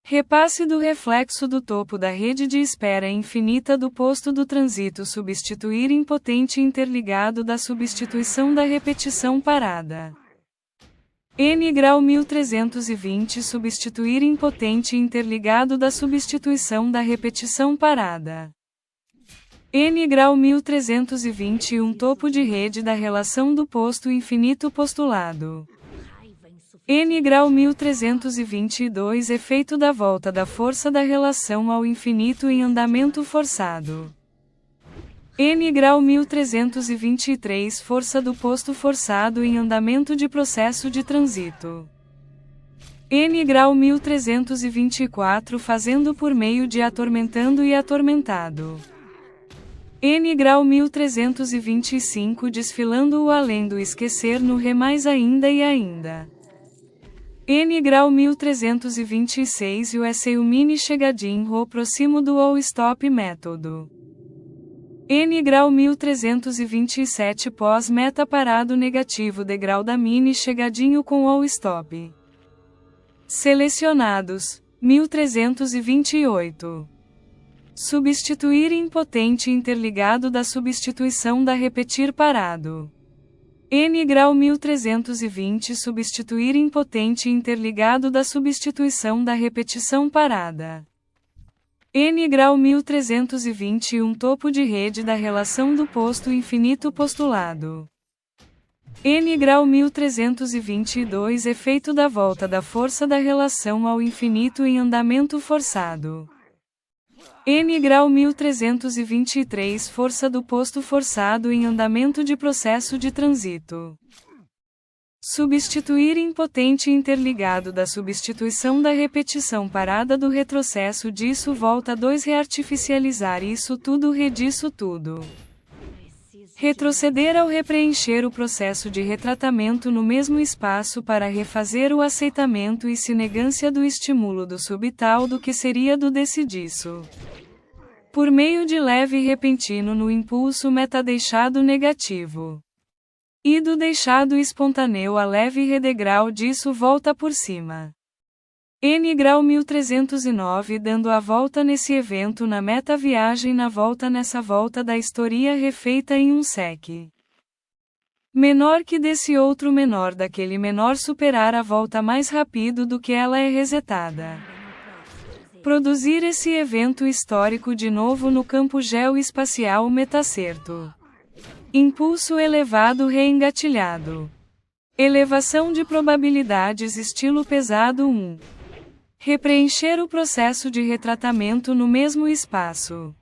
Repasse do reflexo do topo da rede de espera infinita do posto do transito substituir impotente interligado da substituição da repetição parada. N grau 1320 substituir impotente interligado da substituição da repetição parada. N grau 1321 topo de rede da relação do posto infinito postulado. N grau 1322 efeito da volta da força da relação ao infinito em andamento forçado. N grau 1323 força do posto forçado em andamento de processo de transito. N grau 1324 fazendo por meio de atormentando e atormentado. N grau 1325 desfilando-o além do esquecer no re mais ainda e ainda. N grau 1326 e o SEU mini chegadinho ro próximo do all stop método. N grau 1327 pós meta parado negativo degrau da mini chegadinho com all stop. Selecionados, 1328. Substituir impotente interligado da substituição da repetir parado. N grau 1320 substituir impotente interligado da substituição da repetição parada. N grau 1321 topo de rede da relação do posto infinito postulado. N grau 1322 efeito da volta da força da relação ao infinito em andamento forçado. N grau 1323 força do posto forçado em andamento de processo de transito. Substituir impotente interligado da substituição da repetição parada do retrocesso disso volta 2 reartificializar isso tudo redisso tudo. Retroceder ao repreencher o processo de retratamento no mesmo espaço para refazer o aceitamento e sinegância do estímulo do subtal do que seria do decidiço. Por meio de leve e repentino no impulso metadeixado negativo. E do deixado espontâneo a leve redegrau disso volta por cima. N grau 1309 dando a volta nesse evento na meta-viagem na volta nessa volta da história refeita em um sec. Menor que desse outro menor daquele menor superar a volta mais rápido do que ela é resetada. Produzir esse evento histórico de novo no campo geoespacial metacerto. Impulso elevado reengatilhado. Elevação de probabilidades estilo pesado 1. Repreencher o processo de retratamento no mesmo espaço.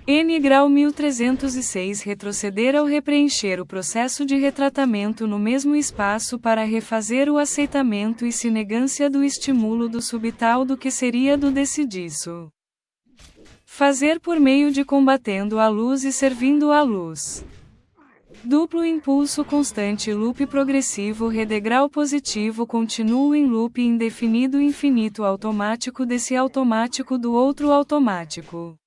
N grau 1306 retroceder ao repreencher o processo de retratamento no mesmo espaço para refazer o aceitamento e sinegância do estímulo do subtal do que seria do decidiço. Fazer por meio de combatendo a luz e servindo a luz. Duplo impulso constante loop progressivo redegrau positivo contínuo em loop indefinido infinito automático desse automático do outro automático.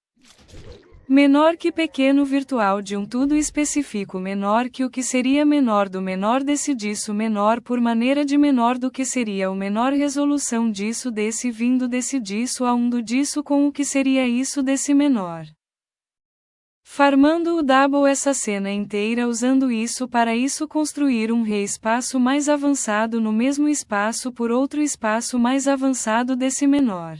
Menor que pequeno virtual de um tudo específico menor que o que seria menor do menor desse disso menor por maneira de menor do que seria o menor resolução disso desse vindo desse disso a um do disso com o que seria isso desse menor. Farmando o double essa cena inteira usando isso para isso construir um re-espaço mais avançado no mesmo espaço por outro espaço mais avançado desse menor.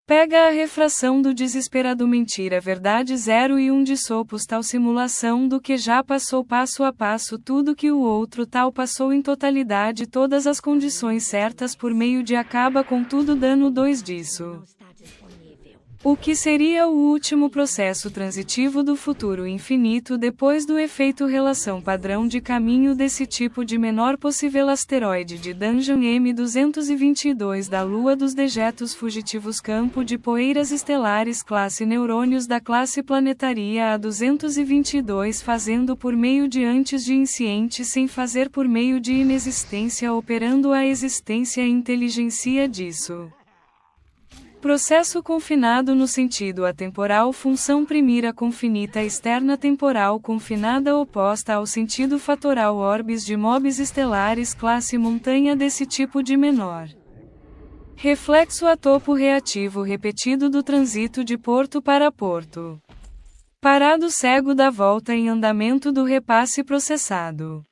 Pega a refração do desesperado mentira verdade 0 e 1 de sopos tal simulação do que já passou passo a passo tudo que o outro tal passou em totalidade todas as condições certas por meio de acaba com tudo dano 2 disso. O que seria o último processo transitivo do futuro infinito depois do efeito relação padrão de caminho desse tipo de menor possível asteroide de Dungeon M222 da Lua dos dejetos fugitivos campo de poeiras estelares classe neurônios da classe planetaria A222 fazendo por meio de antes de insciente sem fazer por meio de inexistência operando a existência e inteligência disso. Processo confinado no sentido atemporal função primeira confinita externa temporal confinada oposta ao sentido fatoral orbes de mobs estelares classe montanha desse tipo de menor. Reflexo a topo reativo repetido do trânsito de porto para porto. Parado cego da volta em andamento do repasse processado.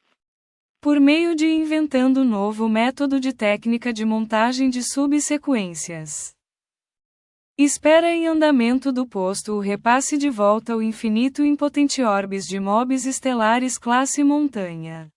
Por meio de inventando novo método de técnica de montagem de subsequências. Espera em andamento do posto o repasse de volta ao infinito impotente orbes de mobs estelares classe montanha.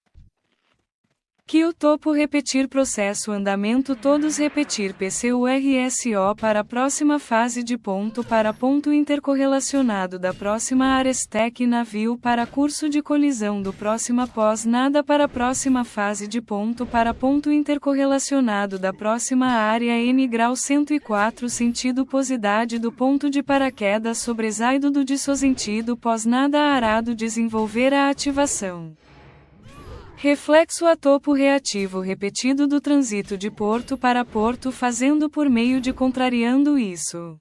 Que o topo repetir processo andamento todos repetir PCURSO para a próxima fase de ponto para ponto intercorrelacionado da próxima Arestec navio para curso de colisão do próxima pós nada para a próxima fase de ponto para ponto intercorrelacionado da próxima área N grau 104 sentido posidade do ponto de paraquedas sobresaido do dissosentido pós nada arado desenvolver a ativação. Reflexo a topo reativo repetido do trânsito de porto para porto fazendo por meio de contrariando isso.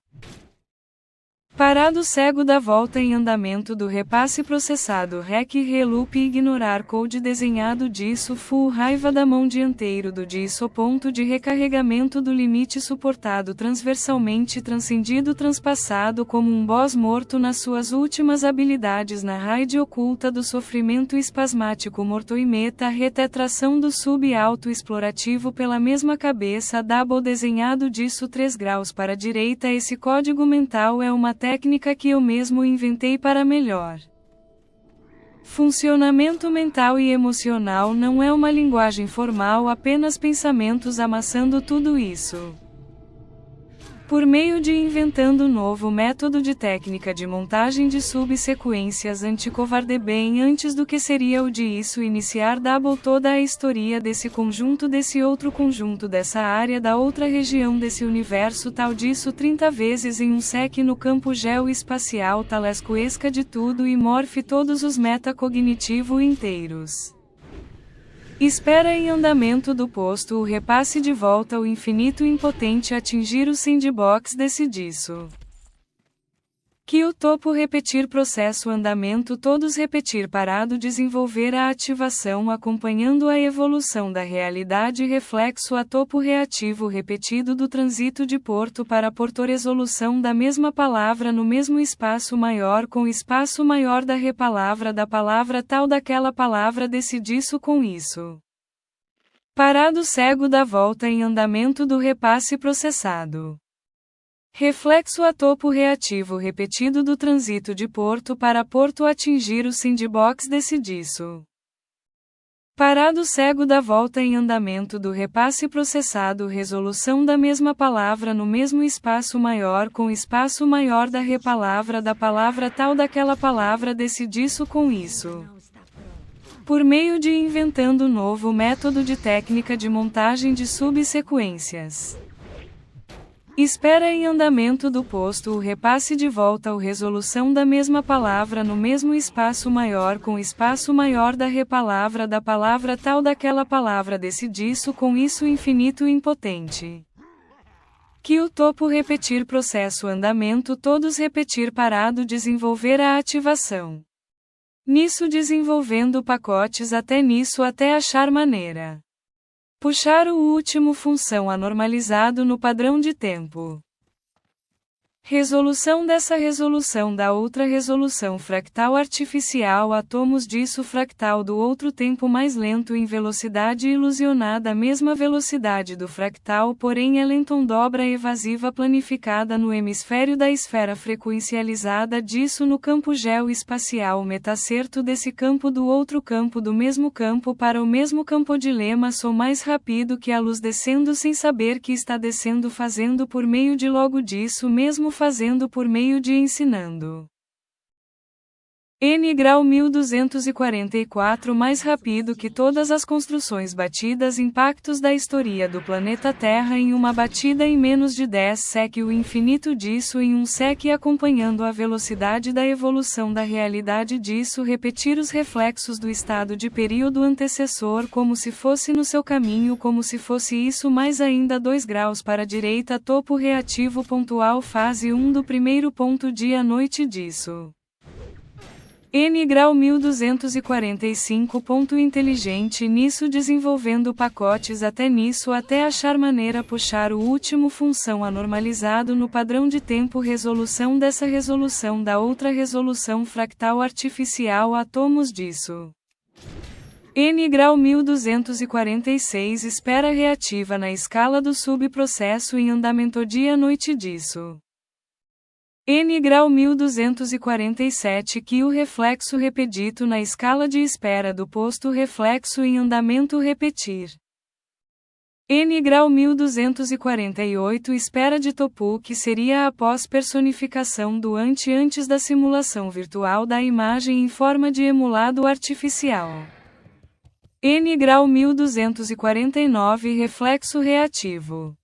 Parado cego da volta em andamento do repasse processado REC reloop ignorar code desenhado disso full raiva da mão dianteiro do disso ponto de recarregamento do limite suportado transversalmente transcendido transpassado como um boss morto nas suas últimas habilidades na raid oculta do sofrimento espasmático mortoimeta retetração do sub-alto explorativo pela mesma cabeça double desenhado disso 3 graus para a direita esse código mental é uma técnica que eu mesmo inventei para melhor funcionamento mental e emocional não é uma linguagem formal apenas pensamentos amassando tudo isso. Por meio de inventando novo método de técnica de montagem de subsequências anticovarde bem antes do que seria o de isso iniciar double toda a história desse conjunto desse outro conjunto dessa área da outra região desse universo tal disso 30 vezes em um sec no campo geoespacial talesco esca de tudo e morfe todos os metacognitivo inteiros. Espera em andamento do posto o repasse de volta ao infinito impotente atingir o sandbox desse disso. Que o topo repetir processo andamento todos repetir parado desenvolver a ativação acompanhando a evolução da realidade reflexo a topo reativo repetido do trânsito de porto para porto resolução da mesma palavra no mesmo espaço maior com espaço maior da repalavra da palavra tal daquela palavra desse disso com isso. Parado cego da volta em andamento do repasse processado. Reflexo a topo reativo repetido do trânsito de porto para porto atingir o sandbox desse disso. Parado cego da volta em andamento do repasse processado resolução da mesma palavra no mesmo espaço maior com espaço maior da repalavra da palavra tal daquela palavra desse disso com isso. Por meio de inventando novo método de técnica de montagem de subsequências. Espera em andamento do posto o repasse de volta ao resolução da mesma palavra no mesmo espaço maior com espaço maior da repalavra da palavra tal daquela palavra desse disso com isso infinito impotente. Que o topo repetir processo andamento todos repetir parado desenvolver a ativação. Nisso desenvolvendo pacotes até nisso até achar maneira. Puxar o último função anormalizado no padrão de tempo. Resolução dessa resolução da outra resolução fractal artificial átomos disso fractal do outro tempo mais lento em velocidade ilusionada a mesma velocidade do fractal porém Elenton dobra evasiva planificada no hemisfério da esfera frequencializada disso no campo geoespacial metacerto desse campo do outro campo do mesmo campo para o mesmo campo dilema sou mais rápido que a luz descendo sem saber que está descendo fazendo por meio de logo disso mesmo fazendo por meio de ensinando. N grau 1244 mais rápido que todas as construções batidas impactos da história do planeta Terra em uma batida em menos de 10 sec o infinito disso em um sec acompanhando a velocidade da evolução da realidade disso repetir os reflexos do estado de período antecessor como se fosse no seu caminho como se fosse isso mais ainda 2 graus para a direita topo reativo pontual fase 1 do primeiro ponto dia noite disso. N grau 1245. Inteligente nisso, desenvolvendo pacotes até nisso, até achar maneira puxar o último função anormalizado no padrão de tempo, resolução dessa resolução da outra resolução fractal artificial, átomos disso. N grau 1246. Espera reativa na escala do subprocesso em andamento dia-noite disso. N grau 1247. Que o reflexo repetito na escala de espera do posto reflexo em andamento repetir. N grau 1248. Espera de topo, que seria após personificação do antes da simulação virtual da imagem em forma de emulado artificial. N grau 1249. Reflexo reativo.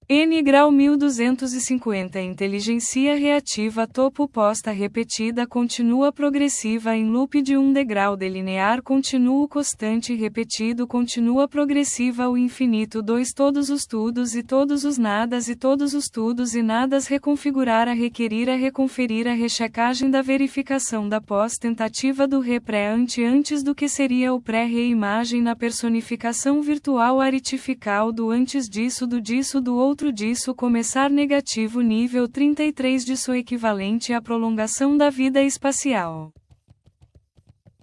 N grau 1250. Inteligência reativa topo posta repetida continua progressiva em loop de 1 degrau delinear contínuo constante repetido continua progressiva ao infinito 2. Todos os tudos e todos os nadas e todos os tudos e nadas reconfigurar a requerir a reconferir a rechecagem da verificação da pós-tentativa do re-pré antes do que seria o pré-reimagem na personificação virtual artificial do antes disso do outro disso começar negativo nível 33 disso equivalente à prolongação da vida espacial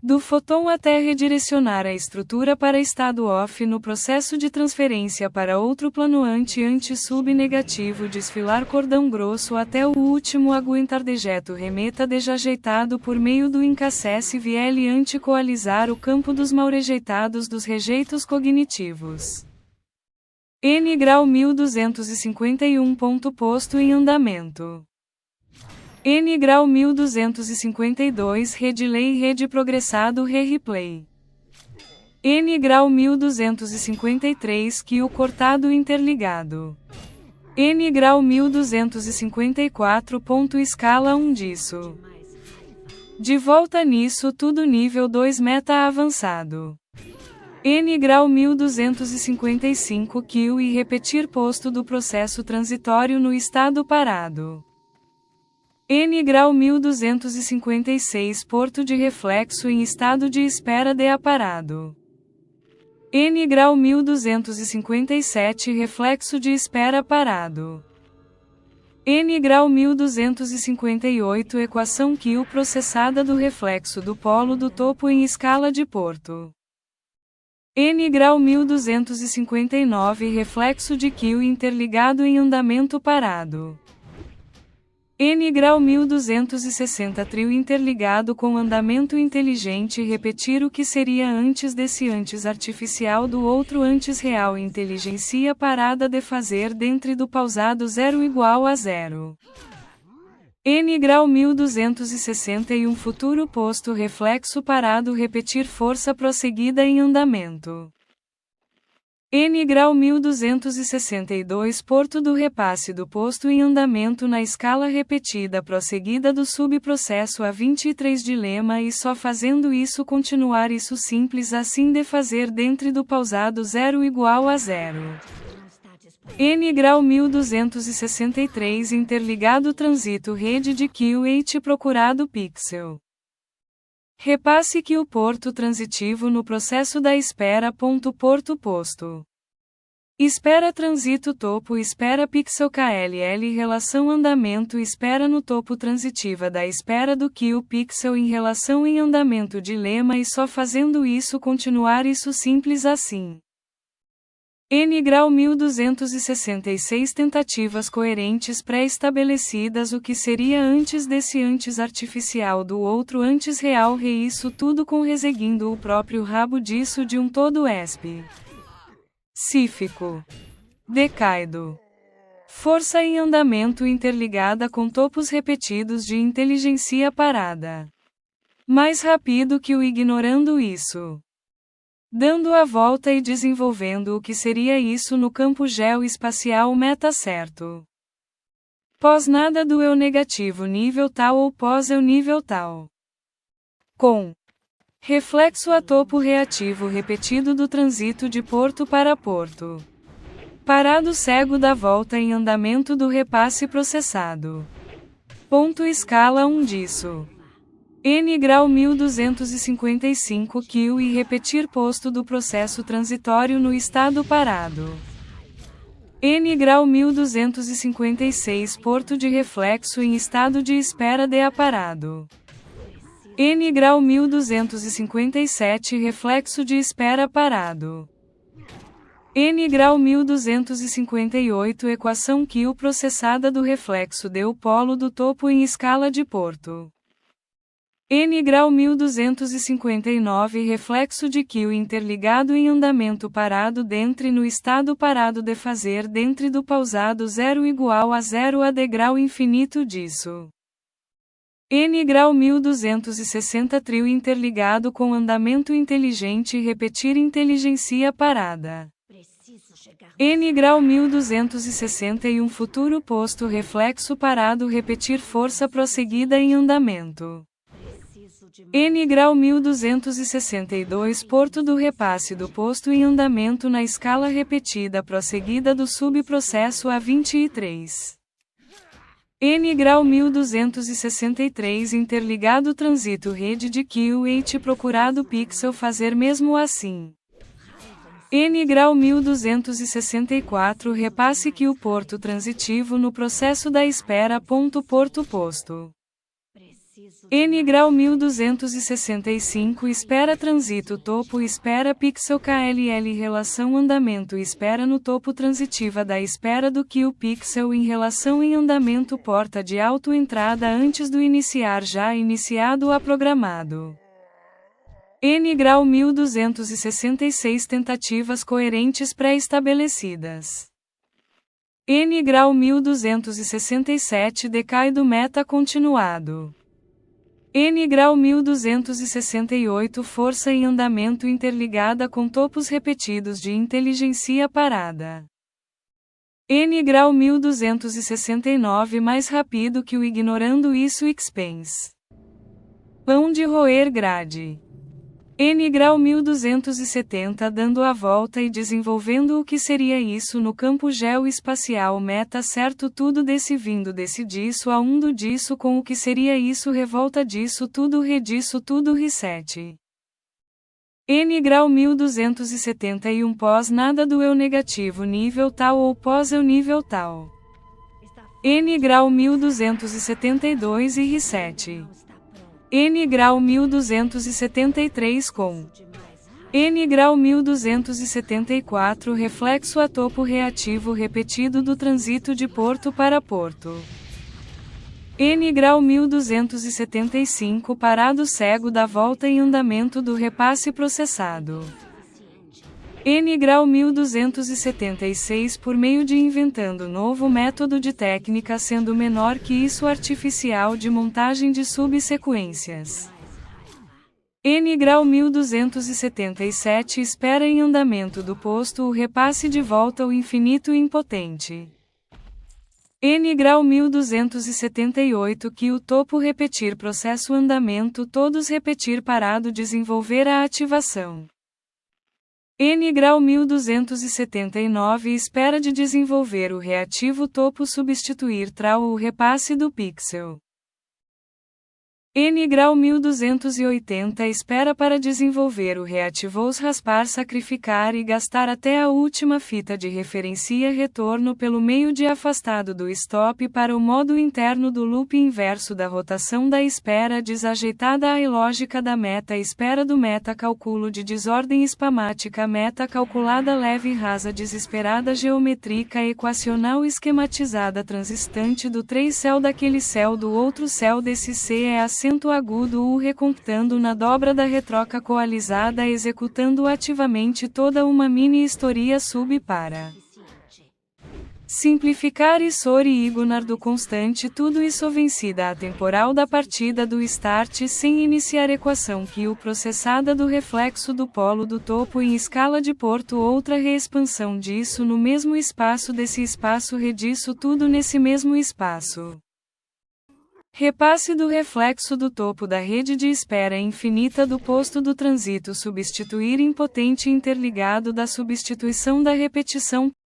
do fóton até redirecionar a estrutura para estado off no processo de transferência para outro plano anti-sub-negativo desfilar cordão grosso até o último aguentar dejeto remeta desajeitado por meio do incacesse VL anticoalizar o campo dos mal rejeitados dos rejeitos cognitivos. N grau 1251. Posto em andamento. N grau 1252. Redelay rede progressado replay. N grau 1253. Que o cortado interligado. N grau 1254. Escala 1 disso. De volta nisso tudo nível 2 meta avançado. N grau 1255. Kill e repetir posto do processo transitório no estado parado. N grau 1256. Porto de reflexo em estado de espera de aparado. N grau 1257. Reflexo de espera parado. N grau 1258. Equação Kill processada do reflexo do polo do topo em escala de porto. N grau 1259. Reflexo de Kill interligado em andamento parado. N grau 1260. Trio interligado com andamento inteligente repetir o que seria antes desse antes artificial do outro antes real inteligência parada de fazer dentro do pausado 0 igual a 0. N grau 1261. Futuro posto reflexo parado repetir força prosseguida em andamento. N grau 1262. Porto do repasse do posto em andamento na escala repetida prosseguida do subprocesso a 23 dilema e só fazendo isso continuar isso simples assim de fazer dentro do pausado 0 igual a 0. N grau 1263. Interligado transito rede de QH procurado pixel. Repasse que o porto transitivo no processo da espera. Porto posto. Espera transito topo espera pixel KLL relação andamento espera no topo transitiva da espera do que o pixel em relação em andamento dilema e só fazendo isso continuar isso simples assim. N grau 1266. Tentativas coerentes pré-estabelecidas o que seria antes desse antes artificial do outro antes real isso tudo com reseguindo o próprio rabo disso de um todo ESP. Cífico. Decaído. Força em andamento interligada com topos repetidos de inteligência parada. Mais rápido que o ignorando isso. Dando a volta e desenvolvendo o que seria isso no campo geoespacial meta certo. Pós nada do eu negativo nível tal ou pós eu nível tal. Com reflexo a topo reativo repetido do transito de porto para porto. Parado cego da volta em andamento do repasse processado. Ponto escala 1 disso. N grau 1255 Q e repetir posto do processo transitório no estado parado. N grau 1256 porto de reflexo em estado de espera de aparado. N grau 1257 reflexo de espera parado. N grau 1258 equação Q processada do reflexo do polo do topo em escala de porto. N grau 1259 reflexo de Q interligado em andamento parado dentre no estado parado de fazer dentre do pausado 0 igual a 0 a d grau infinito disso. N grau 1260 trio interligado com andamento inteligente repetir inteligencia parada. N grau 1261 futuro posto reflexo parado repetir força prosseguida em andamento. N grau 1262 porto do repasse do posto em andamento na escala repetida prosseguida do subprocesso A23. N grau 1263 interligado transito rede de QH procurado pixel fazer mesmo assim. N grau 1264 repasse Q porto transitivo no processo da espera porto posto. N grau 1265 espera transito topo espera pixel KLL relação andamento espera no topo transitiva da espera do Q pixel em relação em andamento porta de autoentrada antes do iniciar já iniciado a programado. N grau 1266 tentativas coerentes pré-estabelecidas. N grau 1267 decai do meta continuado. N grau 1268 força em andamento interligada com topos repetidos de inteligência parada. N grau 1269 mais rápido que o ignorando isso expense. Pão de roer grade. N grau 1270 dando a volta e desenvolvendo o que seria isso no campo geoespacial meta certo tudo desse vindo desse disso a um do disso com o que seria isso revolta disso tudo redisso tudo reset. N grau 1271 pós nada do eu negativo nível tal ou pós eu nível tal. N grau 1272 e reset. N grau 1273 com N grau 1274 reflexo a topo reativo repetido do transito de porto para porto. N grau 1275 parado cego da volta em andamento do repasse processado. N grau 1276 por meio de inventando novo método de técnica sendo menor que isso artificial de montagem de subsequências. N grau 1277 espera em andamento do posto o repasse de volta ao infinito impotente. N grau 1278 que o topo repetir processo andamento todos repetir parado desenvolver a ativação. N grau 1279 espera de desenvolver o reativo topo substituir trau o repasse do pixel. N grau 1280 espera para desenvolver o reativos raspar sacrificar e gastar até a última fita de referencia retorno pelo meio de afastado do stop para o modo interno do loop inverso da rotação da espera desajeitada a ilógica da meta espera do meta cálculo de desordem espamática meta calculada leve rasa desesperada geométrica equacional esquematizada transistente do 3 céu daquele céu do outro céu desse C é acento agudo o recomputando na dobra da retroca coalizada executando ativamente toda uma mini historia sub para simplificar isor e iguanar do constante tudo isso vencida a temporal da partida do start sem iniciar equação que o processada do reflexo do polo do topo em escala de porto outra reexpansão disso no mesmo espaço desse espaço redisso tudo nesse mesmo espaço. Repasse do reflexo do topo da rede de espera infinita do posto do transito substituir impotente interligado da substituição da repetição